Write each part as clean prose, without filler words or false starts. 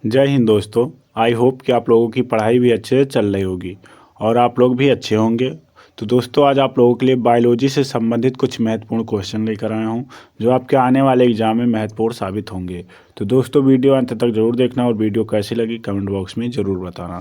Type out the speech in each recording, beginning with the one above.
जय हिंद दोस्तों। I hope कि आप लोगों की पढ़ाई भी अच्छे से चल रही होगी और आप लोग भी अच्छे होंगे। तो दोस्तों आज आप लोगों के लिए बायोलॉजी से संबंधित कुछ महत्वपूर्ण क्वेश्चन लेकर आया हूं जो आपके आने वाले एग्जाम में महत्वपूर्ण साबित होंगे। तो दोस्तों वीडियो अंत तक जरूर देखना और वीडियो कैसी लगी कमेंट बॉक्स में ज़रूर बताना।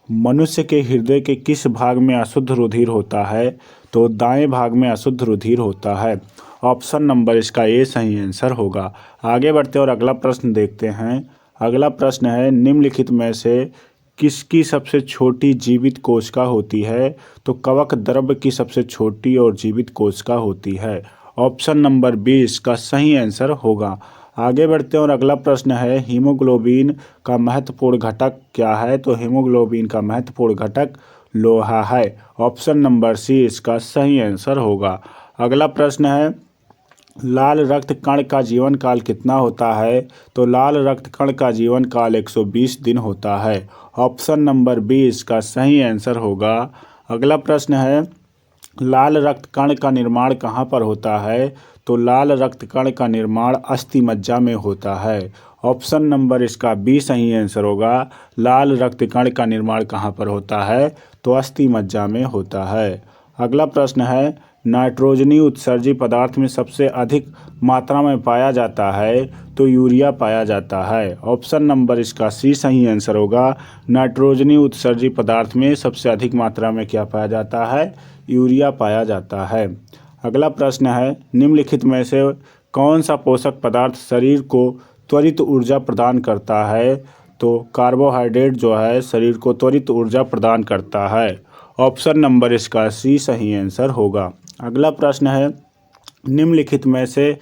मनुष्य के हृदय के किस भाग में अशुद्ध रुधिर होता है? तो दाएं भाग में अशुद्ध रुधिर होता है। ऑप्शन नंबर इसका ए सही आंसर होगा। आगे बढ़ते और अगला प्रश्न देखते हैं। अगला प्रश्न है, निम्नलिखित में से किसकी सबसे छोटी जीवित कोशिका होती है? तो कवक द्रव्य की सबसे छोटी और जीवित कोशिका होती है। ऑप्शन नंबर बी इसका सही आंसर होगा। आगे बढ़ते हैं और अगला प्रश्न है, हीमोग्लोबिन का महत्वपूर्ण घटक क्या है? तो हीमोग्लोबिन का महत्वपूर्ण घटक लोहा है। ऑप्शन नंबर सी इसका सही आंसर होगा। अगला प्रश्न है, लाल रक्त कण का जीवन काल कितना होता है? तो लाल रक्त कण का जीवन काल 120 दिन होता है। ऑप्शन नंबर बी इसका सही आंसर होगा। अगला प्रश्न है, लाल रक्त कण का निर्माण कहाँ पर होता है? तो लाल रक्त कण का निर्माण अस्थि मज्जा में होता है। ऑप्शन नंबर इसका बी सही आंसर होगा। लाल रक्त कण का निर्माण कहाँ पर होता है? तो अस्थि मज्जा में होता है। अगला प्रश्न है, नाइट्रोजनी उत्सर्जी पदार्थ में सबसे अधिक मात्रा में पाया जाता है? तो यूरिया पाया जाता है। ऑप्शन नंबर इसका सी सही आंसर होगा। नाइट्रोजनी उत्सर्जी पदार्थ में सबसे अधिक मात्रा में क्या पाया जाता है? यूरिया पाया जाता है। अगला प्रश्न है, निम्नलिखित में से कौन सा पोषक पदार्थ शरीर को त्वरित ऊर्जा प्रदान करता है? तो कार्बोहाइड्रेट जो है शरीर को त्वरित ऊर्जा प्रदान करता है। ऑप्शन नंबर इसका सी सही आंसर होगा। अगला प्रश्न है, निम्नलिखित में से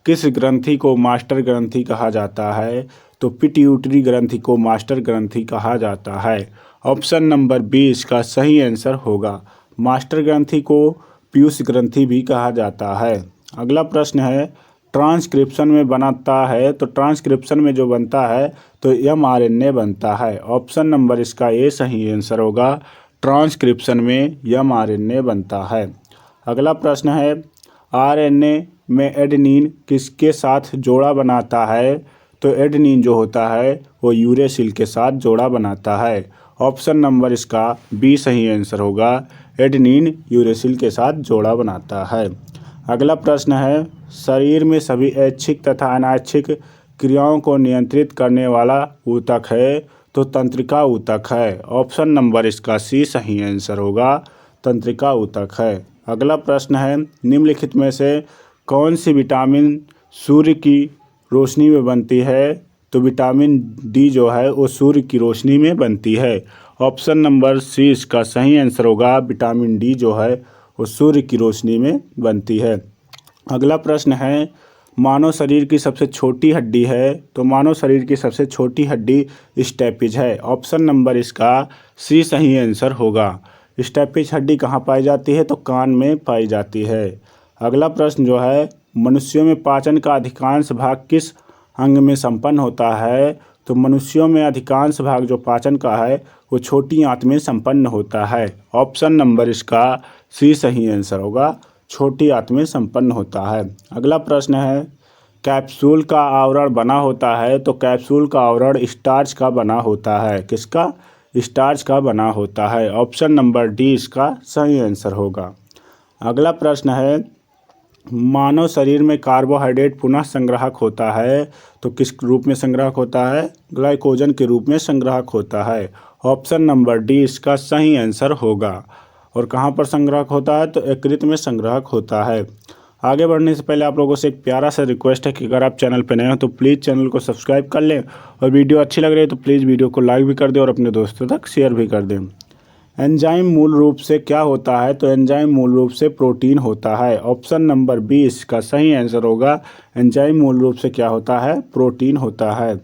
किस ग्रंथि को मास्टर ग्रंथि कहा जाता है? तो पिट्यूटरी ग्रंथि को मास्टर ग्रंथि कहा जाता है। ऑप्शन नंबर बी इसका सही आंसर होगा। मास्टर ग्रंथि को पीयूष ग्रंथि भी कहा जाता है। अगला प्रश्न है, ट्रांसक्रिप्शन में बनता है? तो ट्रांसक्रिप्शन में जो बनता है तो mRNA बनता है। ऑप्शन नंबर इसका ए सही आंसर होगा। ट्रांसक्रिप्शन में mRNA बनता है। अगला प्रश्न है, आरएनए में एडेनिन किसके साथ जोड़ा बनाता है? तो एडेनिन जो होता है वो यूरेसिल के साथ जोड़ा बनाता है। ऑप्शन नंबर इसका बी सही आंसर होगा। एडेनिन यूरेसिल के साथ जोड़ा बनाता है। अगला प्रश्न है, शरीर में सभी ऐच्छिक तथा अनैच्छिक क्रियाओं को नियंत्रित करने वाला ऊतक है? तो तंत्रिका ऊतक है। ऑप्शन नंबर इसका सी सही आंसर होगा। तंत्रिका ऊतक है। अगला प्रश्न है, निम्नलिखित में से कौन सी विटामिन सूर्य की रोशनी में बनती है? तो विटामिन डी जो है वो सूर्य की रोशनी में बनती है। ऑप्शन नंबर सी इसका सही आंसर होगा। विटामिन डी जो है वो सूर्य की रोशनी में बनती है। अगला प्रश्न है, मानव शरीर की सबसे छोटी हड्डी है? तो मानव शरीर की सबसे छोटी हड्डी स्टेपिज है। ऑप्शन नंबर इसका सी सही आंसर होगा। स्टेपिज हड्डी कहाँ पाई जाती है? तो कान में पाई जाती है। अगला प्रश्न जो है, मनुष्यों में पाचन का अधिकांश भाग किस अंग में संपन्न होता है? तो मनुष्यों में अधिकांश भाग जो पाचन का है वो छोटी आंत में संपन्न होता है। ऑप्शन नंबर इसका सी सही आंसर होगा। छोटी आंत में संपन्न होता है। अगला प्रश्न है, कैप्सूल का आवरण बना होता है? तो कैप्सूल का आवरण स्टार्च का बना होता है। किसका? स्टार्च का बना होता है। ऑप्शन नंबर डी इसका सही आंसर होगा। अगला प्रश्न है, मानव शरीर में कार्बोहाइड्रेट पुनः संग्राहक होता है? तो किस रूप में संग्राहक होता है? ग्लाइकोजन के रूप में संग्राहक होता है। ऑप्शन नंबर डी इसका सही आंसर होगा। और कहाँ पर संग्राहक होता है? तो यकृत में संग्राहक होता है। आगे बढ़ने से पहले आप लोगों से एक प्यारा सा रिक्वेस्ट है कि अगर आप चैनल पर नए हो तो प्लीज़ चैनल को सब्सक्राइब कर लें और वीडियो अच्छी लग रही है तो प्लीज़ वीडियो को लाइक भी कर दें और अपने दोस्तों तक शेयर भी कर दें। एंजाइम मूल रूप से क्या होता है? तो एंजाइम मूल रूप से प्रोटीन होता है। ऑप्शन नंबर 20 इसका सही आंसर होगा। एंजाइम मूल रूप से क्या होता है? प्रोटीन होता है।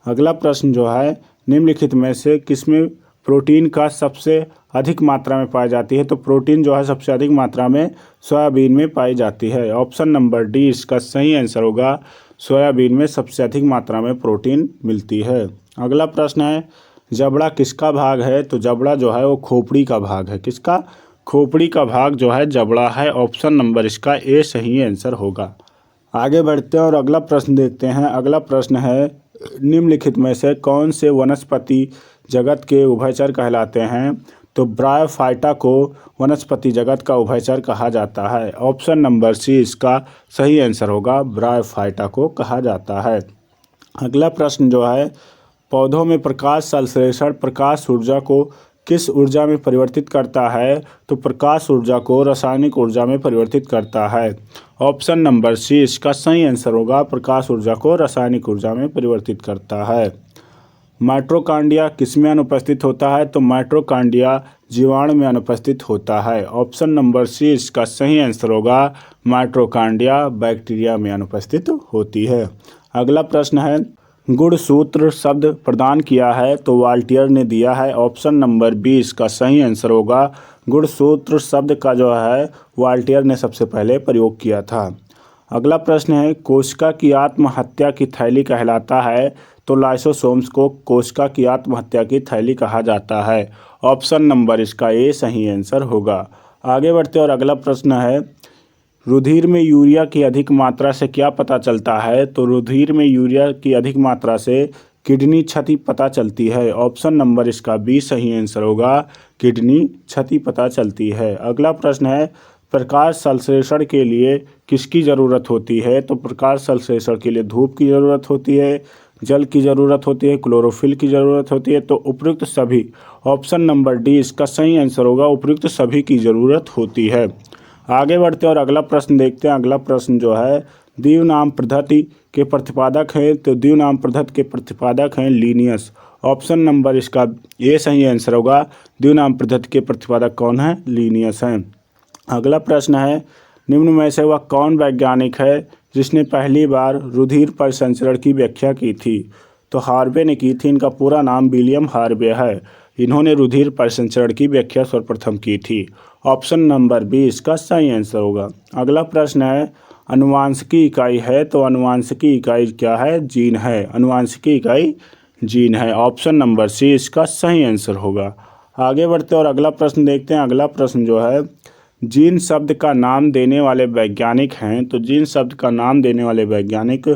अगला प्रश्न जो है, निम्नलिखित में से किसमें प्रोटीन का सबसे अधिक मात्रा में पाई जाती है? तो प्रोटीन जो है सबसे अधिक मात्रा में सोयाबीन में पाई जाती है। ऑप्शन नंबर डी इसका सही आंसर होगा। सोयाबीन में सबसे अधिक मात्रा में प्रोटीन मिलती है। अगला प्रश्न है, जबड़ा किसका भाग है? तो जबड़ा जो है वो खोपड़ी का भाग है। किसका? खोपड़ी का भाग जो है जबड़ा है। ऑप्शन नंबर इसका ए सही आंसर होगा। आगे बढ़ते हैं और अगला प्रश्न देखते हैं। अगला प्रश्न है, निम्नलिखित में से कौन से वनस्पति जगत के उभयचर कहलाते हैं? तो ब्रायोफाइटा को वनस्पति जगत का उभयचर कहा जाता है। ऑप्शन नंबर सी इसका सही आंसर होगा, ब्रायोफाइटा को कहा जाता है। अगला प्रश्न जो है, पौधों में प्रकाश संश्लेषण प्रकाश ऊर्जा को किस ऊर्जा में परिवर्तित करता है? तो प्रकाश ऊर्जा को रासायनिक ऊर्जा में परिवर्तित करता है। ऑप्शन नंबर सी इसका सही आंसर होगा, प्रकाश ऊर्जा को रासायनिक ऊर्जा में परिवर्तित करता है। माइटोकॉन्ड्रिया किसमें अनुपस्थित होता है? तो माइटोकॉन्ड्रिया जीवाणु में अनुपस्थित होता है। ऑप्शन नंबर सी इसका सही आंसर होगा, माइटोकॉन्ड्रिया बैक्टीरिया में अनुपस्थित होती है। अगला प्रश्न है, गुणसूत्र शब्द प्रदान किया है तो वाल्टियर ने दिया है। ऑप्शन नंबर बी इसका सही आंसर होगा, गुणसूत्र शब्द का जो है वाल्टियर ने सबसे पहले प्रयोग किया था। अगला प्रश्न है, कोशिका की आत्महत्या की थैली कहलाता है तो लाइसोसोम्स को कोशिका की आत्महत्या की थैली कहा जाता है। ऑप्शन नंबर इसका ए सही आंसर होगा। आगे बढ़ते और अगला प्रश्न है, रुधिर में यूरिया की अधिक मात्रा से क्या पता चलता है? तो रुधिर में यूरिया की अधिक मात्रा से किडनी क्षति पता चलती है। ऑप्शन नंबर इसका बी सही आंसर होगा, किडनी क्षति पता चलती है। अगला प्रश्न है, प्रकाश संश्लेषण के लिए किसकी ज़रूरत होती है? तो प्रकाश संश्लेषण के लिए धूप की ज़रूरत होती है, जल की ज़रूरत होती है, क्लोरोफिल की ज़रूरत होती है। तो उपयुक्त सभी, ऑप्शन नंबर डी इसका सही आंसर होगा, उपयुक्त सभी की ज़रूरत होती है। आगे बढ़ते और अगला प्रश्न देखते हैं। अगला प्रश्न जो है, द्विनाम पद्धति के प्रतिपादक हैं तो द्विनाम पद्धति के प्रतिपादक हैं लीनियस। ऑप्शन नंबर इसका ए सही आंसर होगा, द्विनाम पद्धति के प्रतिपादक कौन है? लीनियस हैं। अगला प्रश्न है, निम्न में से वह कौन वैज्ञानिक है जिसने पहली बार रुधिर परिसंचरण की व्याख्या की थी? तो हार्वे ने की थी। इनका पूरा नाम विलियम हार्वे है। इन्होंने रुधिर परिसंचरण की व्याख्या सर्वप्रथम की थी। ऑप्शन नंबर बी इसका सही आंसर होगा। अगला प्रश्न है, अनुवांशिकी इकाई है तो अनुवांशिकी इकाई क्या है? जीन है। अनुवांशिकी इकाई जीन है। ऑप्शन नंबर सी इसका सही आंसर होगा। आगे बढ़ते और अगला प्रश्न देखते हैं। अगला प्रश्न जो है, जीन शब्द का नाम देने वाले वैज्ञानिक हैं तो जीन शब्द का नाम देने वाले वैज्ञानिक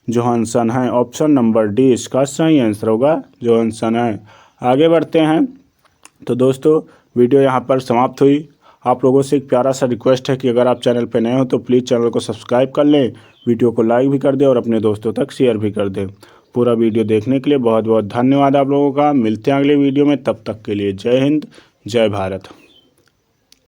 जोहानसन हैं। ऑप्शन नंबर डी इसका सही आंसर होगा, जोहानसन है। आगे बढ़ते हैं। तो दोस्तों वीडियो यहाँ पर समाप्त हुई। आप लोगों से एक प्यारा सा रिक्वेस्ट है कि अगर आप चैनल पर नए हो तो प्लीज़ चैनल को सब्सक्राइब कर लें, वीडियो को लाइक भी कर दें और अपने दोस्तों तक शेयर भी कर दें। पूरा वीडियो देखने के लिए बहुत बहुत धन्यवाद आप लोगों का। मिलते हैं अगले वीडियो में, तब तक के लिए जय हिंद, जय भारत।